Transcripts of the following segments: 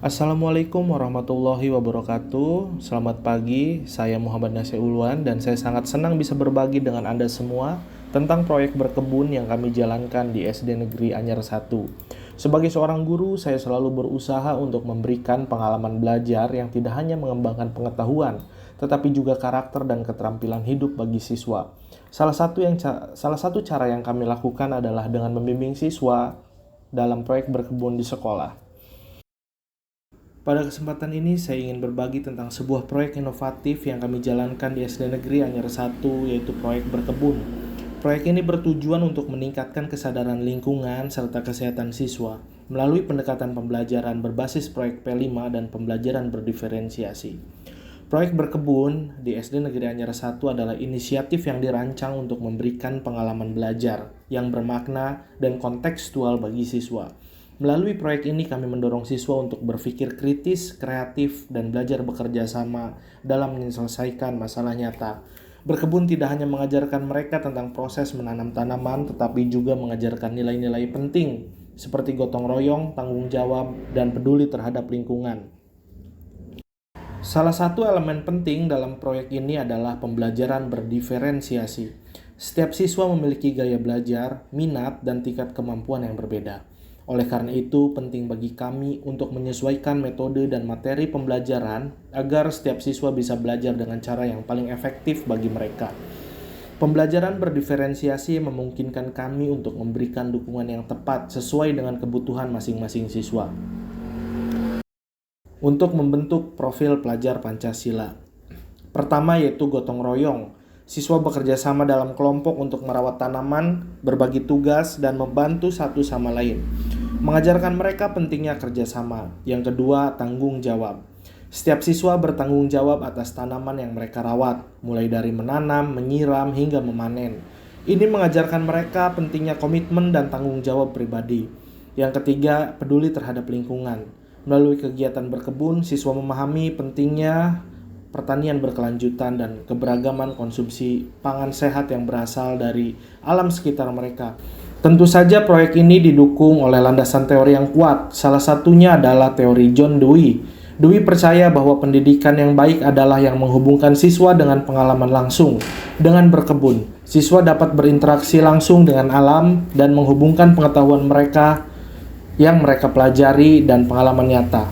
Assalamualaikum warahmatullahi wabarakatuh. Selamat pagi, saya Muhammad Nasir Ulwan dan saya sangat senang bisa berbagi dengan Anda semua tentang proyek berkebun yang kami jalankan di SD Negeri Anyar 1. Sebagai seorang guru, saya selalu berusaha untuk memberikan pengalaman belajar yang tidak hanya mengembangkan pengetahuan, tetapi juga karakter dan keterampilan hidup bagi siswa. Salah satu cara yang kami lakukan adalah dengan membimbing siswa dalam proyek berkebun di sekolah. Pada kesempatan ini saya ingin berbagi tentang sebuah proyek inovatif yang kami jalankan di SD Negeri Anyar 1, yaitu proyek berkebun. Proyek ini bertujuan untuk meningkatkan kesadaran lingkungan serta kesehatan siswa melalui pendekatan pembelajaran berbasis proyek P5 dan pembelajaran berdiferensiasi. Proyek berkebun di SD Negeri Anyar 1 adalah inisiatif yang dirancang untuk memberikan pengalaman belajar yang bermakna dan kontekstual bagi siswa. Melalui proyek ini kami mendorong siswa untuk berpikir kritis, kreatif, dan belajar bekerja sama dalam menyelesaikan masalah nyata. Berkebun tidak hanya mengajarkan mereka tentang proses menanam tanaman, tetapi juga mengajarkan nilai-nilai penting seperti gotong royong, tanggung jawab, dan peduli terhadap lingkungan. Salah satu elemen penting dalam proyek ini adalah pembelajaran berdiferensiasi. Setiap siswa memiliki gaya belajar, minat, dan tingkat kemampuan yang berbeda. Oleh karena itu, penting bagi kami untuk menyesuaikan metode dan materi pembelajaran agar setiap siswa bisa belajar dengan cara yang paling efektif bagi mereka. Pembelajaran berdiferensiasi memungkinkan kami untuk memberikan dukungan yang tepat sesuai dengan kebutuhan masing-masing siswa. Untuk membentuk profil pelajar Pancasila. Pertama yaitu gotong royong. Siswa bekerja sama dalam kelompok untuk merawat tanaman, berbagi tugas, dan membantu satu sama lain. Mengajarkan mereka pentingnya kerjasama. Yang kedua, tanggung jawab. Setiap siswa bertanggung jawab atas tanaman yang mereka rawat, mulai dari menanam, menyiram, hingga memanen. Ini mengajarkan mereka pentingnya komitmen dan tanggung jawab pribadi. Yang ketiga, peduli terhadap lingkungan. Melalui kegiatan berkebun, siswa memahami pentingnya pertanian berkelanjutan dan keberagaman konsumsi pangan sehat yang berasal dari alam sekitar mereka. Tentu saja proyek ini didukung oleh landasan teori yang kuat. Salah satunya adalah teori John Dewey. Dewey percaya bahwa pendidikan yang baik adalah yang menghubungkan siswa dengan pengalaman langsung. Dengan berkebun, siswa dapat berinteraksi langsung dengan alam dan menghubungkan pengetahuan mereka yang mereka pelajari dan pengalaman nyata.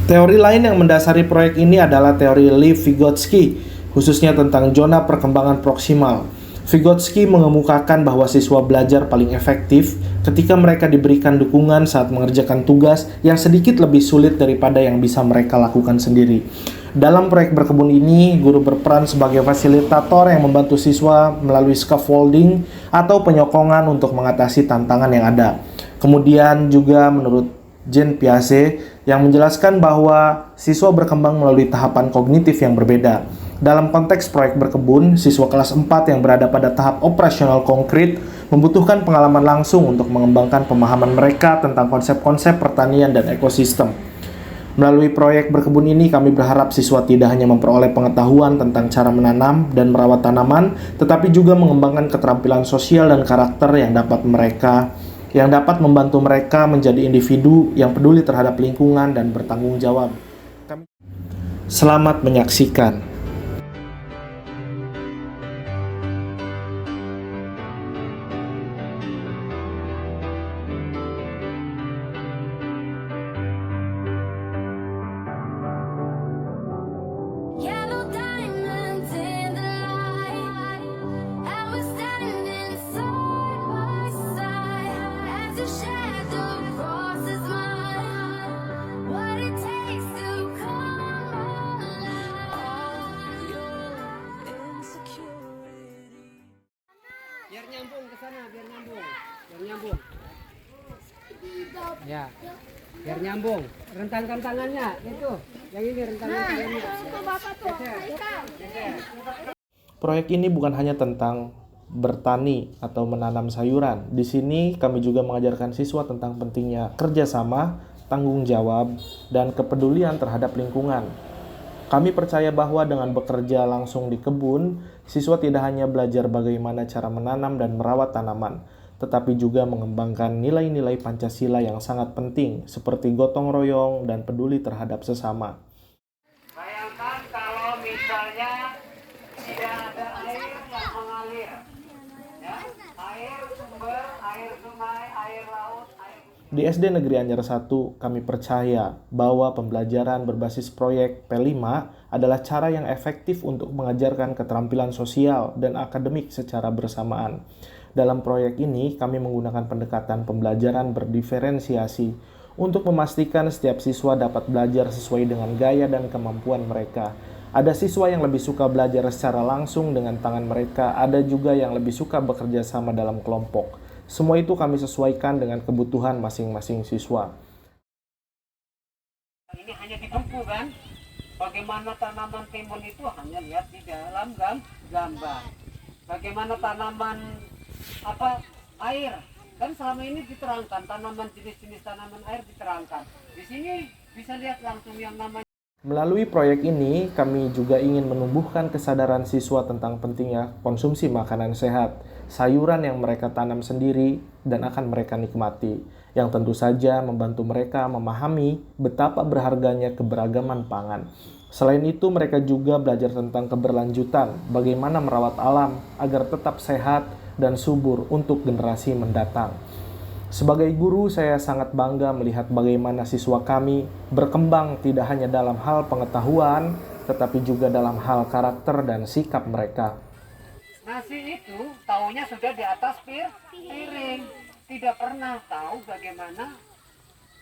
Teori lain yang mendasari proyek ini adalah teori Lev Vygotsky, khususnya tentang zona perkembangan proksimal. Vygotsky mengemukakan bahwa siswa belajar paling efektif ketika mereka diberikan dukungan saat mengerjakan tugas yang sedikit lebih sulit daripada yang bisa mereka lakukan sendiri. Dalam proyek berkebun ini, guru berperan sebagai fasilitator yang membantu siswa melalui scaffolding atau penyokongan untuk mengatasi tantangan yang ada. Kemudian juga menurut Jean Piaget yang menjelaskan bahwa siswa berkembang melalui tahapan kognitif yang berbeda. Dalam konteks proyek berkebun, siswa kelas 4 yang berada pada tahap operasional konkret membutuhkan pengalaman langsung untuk mengembangkan pemahaman mereka tentang konsep-konsep pertanian dan ekosistem. Melalui proyek berkebun ini, kami berharap siswa tidak hanya memperoleh pengetahuan tentang cara menanam dan merawat tanaman, tetapi juga mengembangkan keterampilan sosial dan karakter yang dapat membantu mereka menjadi individu yang peduli terhadap lingkungan dan bertanggung jawab. Selamat menyaksikan. Yellow diamonds in the light, and we're standing side by side as your shadow crosses mine. What it takes to come alive. All your insecurity. Biar nyambung ke sana, biar nyambung. Ya, biar nyambung. Rentangkan tangannya, itu. Yang ini rentangkan tangannya. Proyek ini bukan hanya tentang bertani atau menanam sayuran. Di sini kami juga mengajarkan siswa tentang pentingnya kerjasama, tanggung jawab, dan kepedulian terhadap lingkungan. Kami percaya bahwa dengan bekerja langsung di kebun, siswa tidak hanya belajar bagaimana cara menanam dan merawat tanaman, tetapi juga mengembangkan nilai-nilai Pancasila yang sangat penting seperti gotong royong dan peduli terhadap sesama. Bayangkan kalau misalnya tidak ada air yang mengalir, ya, air sumber, air sungai, air laut, air... Di SD Negeri Anyar 1, kami percaya bahwa pembelajaran berbasis proyek P5 adalah cara yang efektif untuk mengajarkan keterampilan sosial dan akademik secara bersamaan. Dalam proyek ini, kami menggunakan pendekatan pembelajaran berdiferensiasi untuk memastikan setiap siswa dapat belajar sesuai dengan gaya dan kemampuan mereka. Ada siswa yang lebih suka belajar secara langsung dengan tangan mereka, ada juga yang lebih suka bekerja sama dalam kelompok. Semua itu kami sesuaikan dengan kebutuhan masing-masing siswa. Ini hanya di buku kan? Bagaimana tanaman timun itu hanya lihat di dalam gambar. Bagaimana tanaman air kan selama ini diterangkan, tanaman jenis-jenis tanaman air diterangkan. Di sini bisa lihat langsung yang namanya. Melalui proyek ini, kami juga ingin menumbuhkan kesadaran siswa tentang pentingnya konsumsi makanan sehat, sayuran yang mereka tanam sendiri dan akan mereka nikmati, yang tentu saja membantu mereka memahami betapa berharganya keberagaman pangan. Selain itu, mereka juga belajar tentang keberlanjutan, bagaimana merawat alam agar tetap sehat dan subur untuk generasi mendatang. Sebagai guru, saya sangat bangga melihat bagaimana siswa kami berkembang tidak hanya dalam hal pengetahuan, tetapi juga dalam hal karakter dan sikap mereka. Nasi itu taunya sudah di atas piring, tidak pernah tahu bagaimana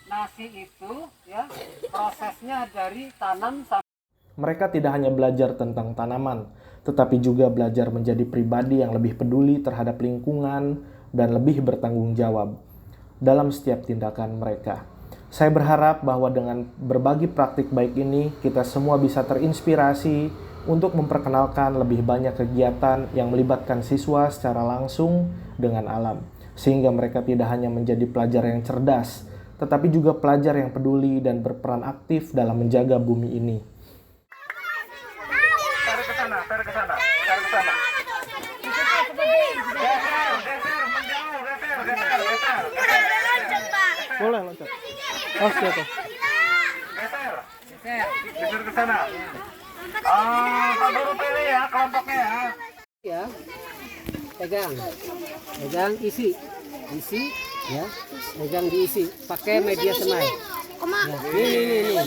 nasi itu ya prosesnya dari tanam sampai. Mereka tidak hanya belajar tentang tanaman, tetapi juga belajar menjadi pribadi yang lebih peduli terhadap lingkungan dan lebih bertanggung jawab dalam setiap tindakan mereka. Saya berharap bahwa dengan berbagi praktik baik ini, kita semua bisa terinspirasi untuk memperkenalkan lebih banyak kegiatan yang melibatkan siswa secara langsung dengan alam, sehingga mereka tidak hanya menjadi pelajar yang cerdas, tetapi juga pelajar yang peduli dan berperan aktif dalam menjaga bumi ini. Tarik ke sana. Boleh loncat. Oke. Geser ke sana. Pak Guru pilih ya kelompoknya ya. Ya, pegang isi ya, pegang diisi pakai media semai. Ya, ini.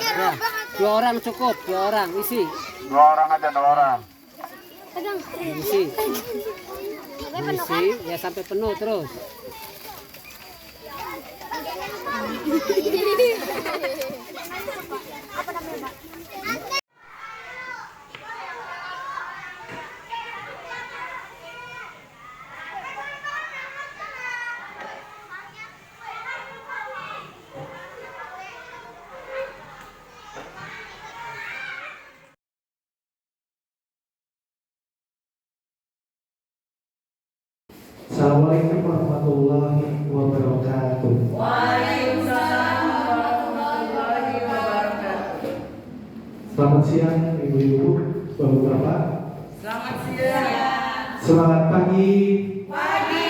Ya, 2 orang cukup, 2 orang isi. 2 orang aja, 2 orang. Isi ya sampai penuh terus. Assalamualaikum warahmatullahi wabarakatuh. Waalaikumsalam warahmatullahi wabarakatuh. Selamat siang ibu-ibu, bapak-bapak. Selamat siang. Semangat pagi. Pagi.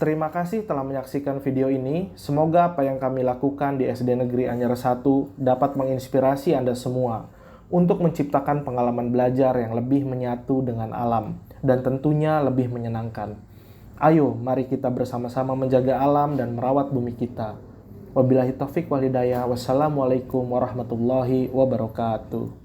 Terima kasih telah menyaksikan video ini. Semoga apa yang kami lakukan di SD Negeri Anyar 1 dapat menginspirasi Anda semua untuk menciptakan pengalaman belajar yang lebih menyatu dengan alam dan tentunya lebih menyenangkan. Ayo, mari kita bersama-sama menjaga alam dan merawat bumi kita. Wabillahi taufik wal hidayah. Wassalamualaikum warahmatullahi wabarakatuh.